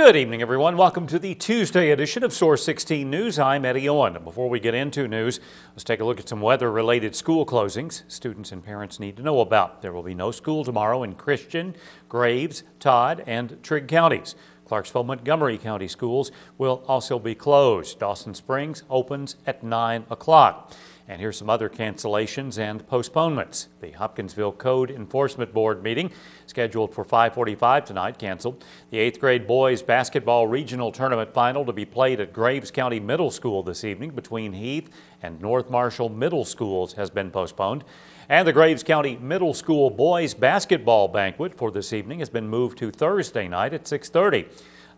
Good evening, everyone. Welcome to the Tuesday edition of Source 16 News. I'm Eddie Owen. Before we get into news, let's take a look at some weather-related school closings students and parents need to know about. There will be no school tomorrow in Christian, Graves, Todd, and Trigg counties. Clarksville, Montgomery County schools will also be closed. Dawson Springs opens at 9 o'clock. And here's some other cancellations and postponements. The Hopkinsville Code Enforcement Board meeting, scheduled for 5:45 tonight, canceled. The 8th grade boys basketball regional tournament final to be played at Graves County Middle School this evening between Heath and North Marshall Middle Schools has been postponed. And the Graves County Middle School boys basketball banquet for this evening has been moved to Thursday night at 6:30.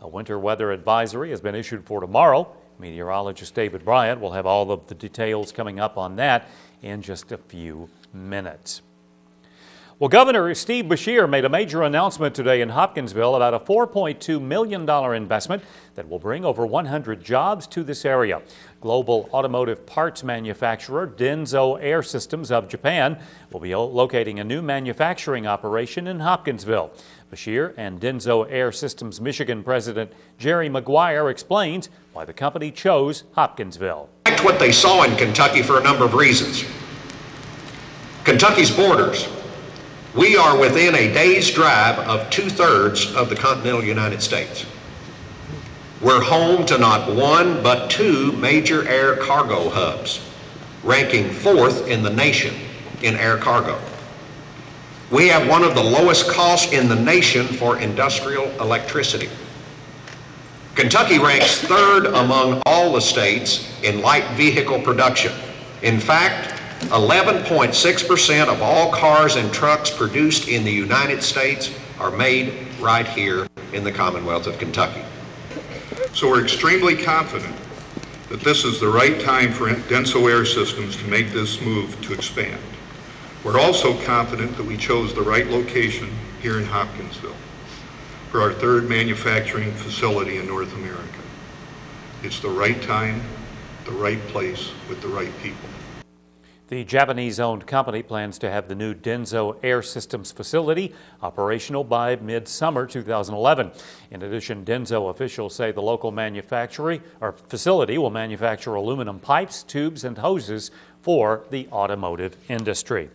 A winter weather advisory has been issued for tomorrow. Meteorologist David Bryant will have all of the details coming up on that in just a few minutes. Well, Governor Steve Beshear made a major announcement today in Hopkinsville about a $4.2 million investment that will bring over 100 jobs to this area. Global automotive parts manufacturer Denso Air Systems of Japan will be locating a new manufacturing operation in Hopkinsville. Beshear and Denso Air Systems Michigan President Jerry McGuire explains why the company chose Hopkinsville. That's what they saw in Kentucky for a number of reasons. Kentucky's borders. We are within a day's drive of 2/3 of the continental United States. We're home to not one but two major air cargo hubs, ranking 4th in the nation in air cargo. We have one of the lowest costs in the nation for industrial electricity. Kentucky ranks 3rd among all the states in light vehicle production. In fact, 11.6% of all cars and trucks produced in the United States are made right here in the Commonwealth of Kentucky. So we're extremely confident that this is the right time for Denso Air Systems to make this move to expand. We're also confident that we chose the right location here in Hopkinsville for our 3rd manufacturing facility in North America. It's the right time, the right place, with the right people. The Japanese-owned company plans to have the new Denso Air Systems facility operational by mid-summer 2011. In addition, Denso officials say the local facility will manufacture aluminum pipes, tubes, and hoses for the automotive industry.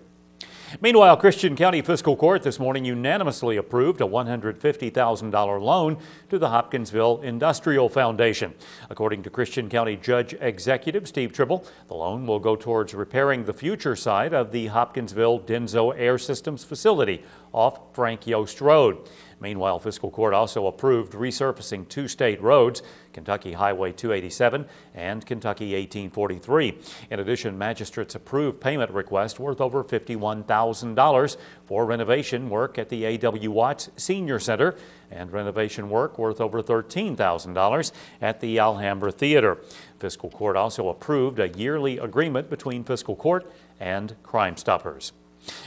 Meanwhile, Christian County Fiscal Court this morning unanimously approved a $150,000 loan to the Hopkinsville Industrial Foundation. According to Christian County Judge Executive Steve Tribble, the loan will go towards repairing the future side of the Hopkinsville Denso Air Systems facility off Frank Yost Road. Meanwhile, Fiscal Court also approved resurfacing 2 state roads, Kentucky Highway 287 and Kentucky 1843. In addition, magistrates approved payment request worth over $51,000 for renovation work at the A.W. Watts Senior Center and renovation work worth over $13,000 at the Alhambra Theater. Fiscal Court also approved a yearly agreement between Fiscal Court and Crime Stoppers.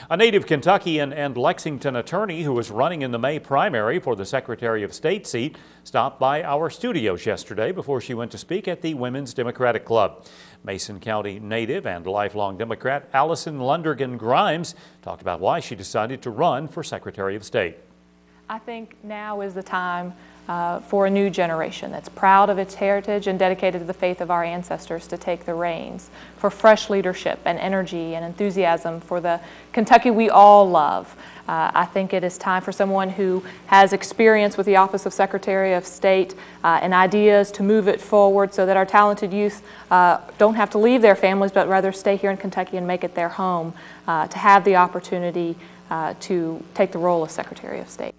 A native Kentuckian and Lexington attorney who was running in the May primary for the Secretary of State seat stopped by our studios yesterday before she went to speak at the Women's Democratic Club. Mason County native and lifelong Democrat Allison Lundergan Grimes talked about why she decided to run for Secretary of State. I think now is the time for a new generation that's proud of its heritage and dedicated to the faith of our ancestors to take the reins, for fresh leadership and energy and enthusiasm for the Kentucky we all love. I think it is time for someone who has experience with the Office of Secretary of State and ideas to move it forward so that our talented youth don't have to leave their families but rather stay here in Kentucky and make it their home, to have the opportunity to take the role of Secretary of State.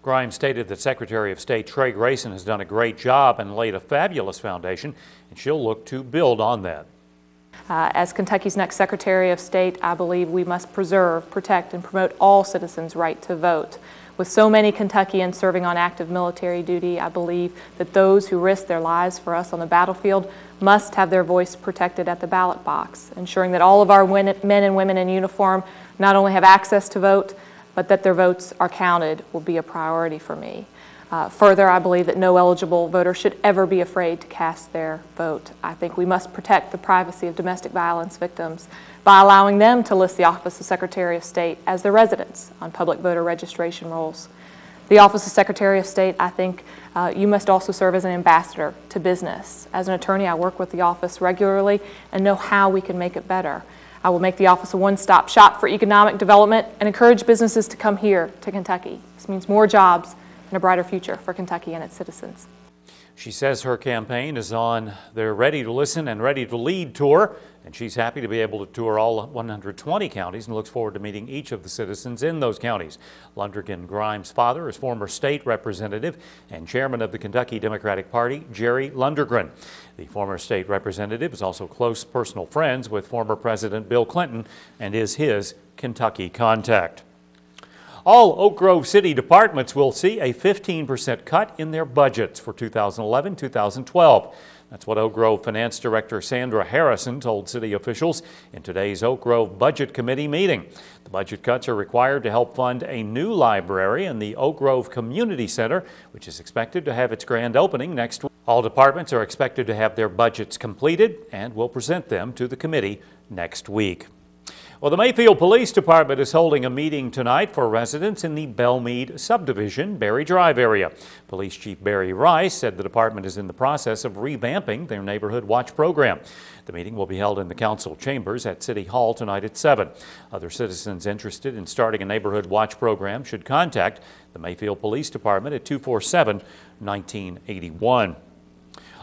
Grimes stated that Secretary of State Trey Grayson has done a great job and laid a fabulous foundation, and she'll look to build on that. As Kentucky's next Secretary of State, I believe we must preserve, protect, and promote all citizens' right to vote. With so many Kentuckians serving on active military duty, I believe that those who risk their lives for us on the battlefield must have their voice protected at the ballot box, ensuring that all of our men and women in uniform not only have access to vote, but that their votes are counted will be a priority for me. Further, I believe that no eligible voter should ever be afraid to cast their vote. I think we must protect the privacy of domestic violence victims by allowing them to list the Office of Secretary of State as their residents on public voter registration rolls. The Office of Secretary of State, I think you must also serve as an ambassador to business. As an attorney, I work with the office regularly and know how we can make it better. I will make the office a one-stop shop for economic development and encourage businesses to come here to Kentucky. This means more jobs and a brighter future for Kentucky and its citizens. She says her campaign is on their Ready to Listen and Ready to Lead tour, and she's happy to be able to tour all 120 counties and looks forward to meeting each of the citizens in those counties. Lundgren Grimes' father is former state representative and chairman of the Kentucky Democratic Party, Jerry Lundgren. The former state representative is also close personal friends with former President Bill Clinton and is his Kentucky contact. All Oak Grove City departments will see a 15% cut in their budgets for 2011-2012. That's what Oak Grove Finance Director Sandra Harrison told city officials in today's Oak Grove Budget Committee meeting. The budget cuts are required to help fund a new library in the Oak Grove Community Center, which is expected to have its grand opening next week. All departments are expected to have their budgets completed and will present them to the committee next week. Well, the Mayfield Police Department is holding a meeting tonight for residents in the Belmead subdivision, Berry Drive area. Police Chief Barry Rice said the department is in the process of revamping their Neighborhood Watch program. The meeting will be held in the council chambers at City Hall tonight at 7. Other citizens interested in starting a Neighborhood Watch program should contact the Mayfield Police Department at 247-1981.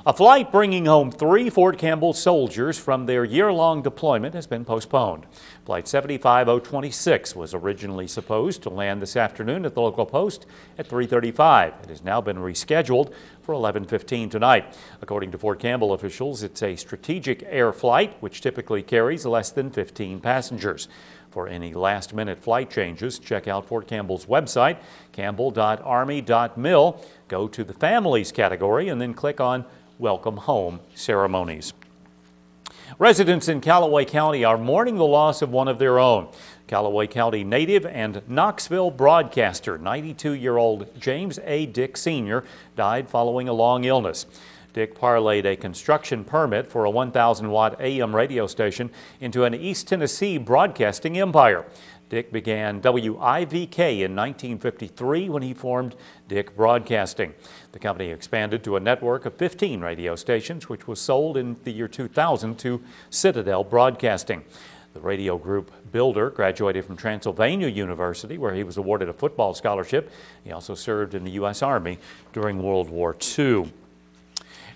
A flight bringing home 3 Fort Campbell soldiers from their year-long deployment has been postponed. Flight 75026 was originally supposed to land this afternoon at the local post at 3:35. It has now been rescheduled for 11:15 tonight. According to Fort Campbell officials, it's a strategic air flight, which typically carries less than 15 passengers. For any last-minute flight changes, check out Fort Campbell's website, campbell.army.mil. Go to the Families category and then click on Welcome Home Ceremonies. Residents in Callaway County are mourning the loss of one of their own. Callaway County native and Knoxville broadcaster, 92-year-old James A. Dick Sr., died following a long illness. Dick parlayed a construction permit for a 1,000-watt AM radio station into an East Tennessee broadcasting empire. Dick began WIVK in 1953 when he formed Dick Broadcasting. The company expanded to a network of 15 radio stations, which was sold in the year 2000 to Citadel Broadcasting. The radio group builder graduated from Transylvania University, where he was awarded a football scholarship. He also served in the U.S. Army during World War II.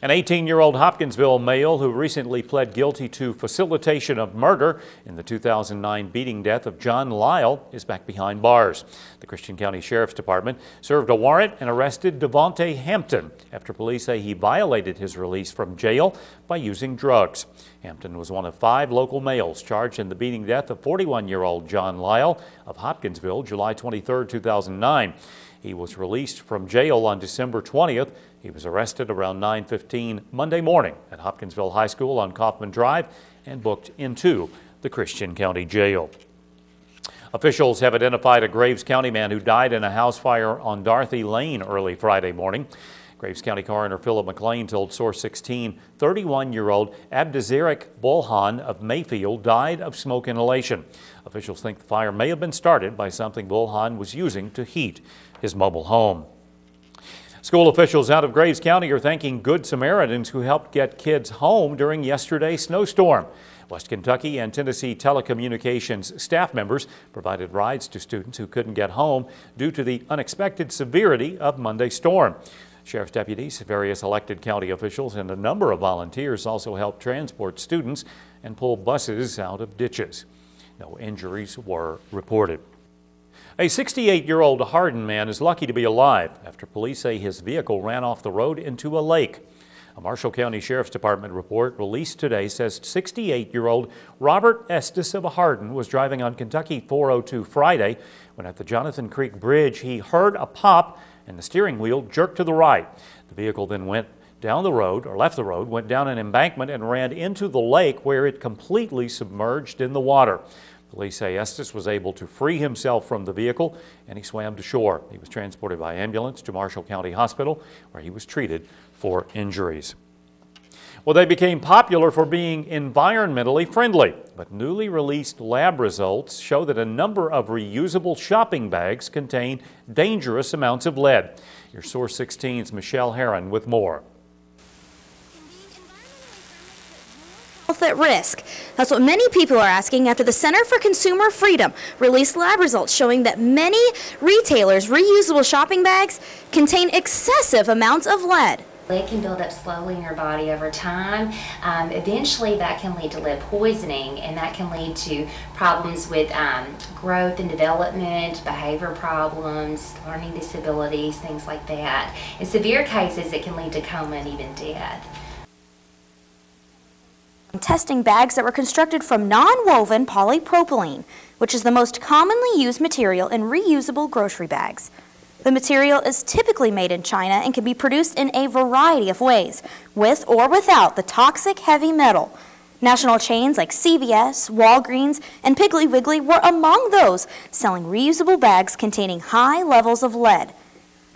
An 18-year-old Hopkinsville male who recently pled guilty to facilitation of murder in the 2009 beating death of John Lyle is back behind bars. The Christian County Sheriff's Department served a warrant and arrested Devontae Hampton after police say he violated his release from jail by using drugs. Hampton was one of 5 local males charged in the beating death of 41-year-old John Lyle of Hopkinsville, July 23, 2009. He was released from jail on December 20th. He was arrested around 9:15 Monday morning at Hopkinsville High School on Kaufman Drive and booked into the Christian County Jail. Officials have identified a Graves County man who died in a house fire on Dorothy Lane early Friday morning. Graves County Coroner Philip McLean told Source16 31-year-old Abdizeric Bulhan of Mayfield died of smoke inhalation. Officials think the fire may have been started by something Bulhan was using to heat his mobile home. School officials out of Graves County are thanking Good Samaritans who helped get kids home during yesterday's snowstorm. West Kentucky and Tennessee Telecommunications staff members provided rides to students who couldn't get home due to the unexpected severity of Monday's storm. Sheriff's deputies, various elected county officials, and a number of volunteers also helped transport students and pull buses out of ditches. No injuries were reported. A 68-year-old Hardin man is lucky to be alive after police say his vehicle ran off the road into a lake. A Marshall County Sheriff's Department report released today says 68-year-old Robert Estes of Hardin was driving on Kentucky 402 Friday when at the Jonathan Creek Bridge he heard a pop and the steering wheel jerked to the right. The vehicle then went down the road, or left the road, went down an embankment and ran into the lake where it completely submerged in the water. Police say Estes was able to free himself from the vehicle and he swam to shore. He was transported by ambulance to Marshall County Hospital where he was treated for injuries. Well, they became popular for being environmentally friendly. But newly released lab results show that a number of reusable shopping bags contain dangerous amounts of lead. Your Source 16's Michelle Herron with more. Health at risk. That's what many people are asking after the Center for Consumer Freedom released lab results showing that many retailers' reusable shopping bags contain excessive amounts of lead. Lead can build up slowly in your body over time. Eventually that can lead to lead poisoning, and that can lead to problems with growth and development, behavior problems, learning disabilities, things like that. In severe cases it can lead to coma and even death. Testing bags that were constructed from non-woven polypropylene, which is the most commonly used material in reusable grocery bags. The material is typically made in China and can be produced in a variety of ways, with or without the toxic heavy metal. National chains like CVS, Walgreens, and Piggly Wiggly were among those selling reusable bags containing high levels of lead.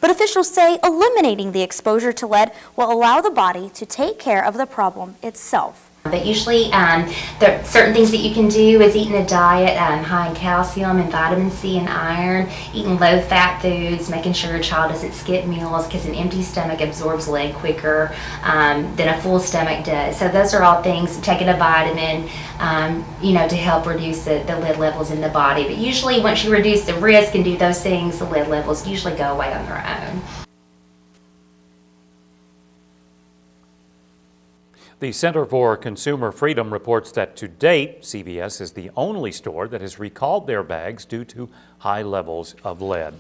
But officials say eliminating the exposure to lead will allow the body to take care of the problem itself. But usually there are certain things that you can do is eating a diet high in calcium and vitamin C and iron, eating low-fat foods, making sure your child doesn't skip meals because an empty stomach absorbs lead quicker than a full stomach does. So those are all things, taking a vitamin, to help reduce the lead levels in the body. But usually once you reduce the risk and do those things, the lead levels usually go away on their own. The Center for Consumer Freedom reports that to date, CVS is the only store that has recalled their bags due to high levels of lead.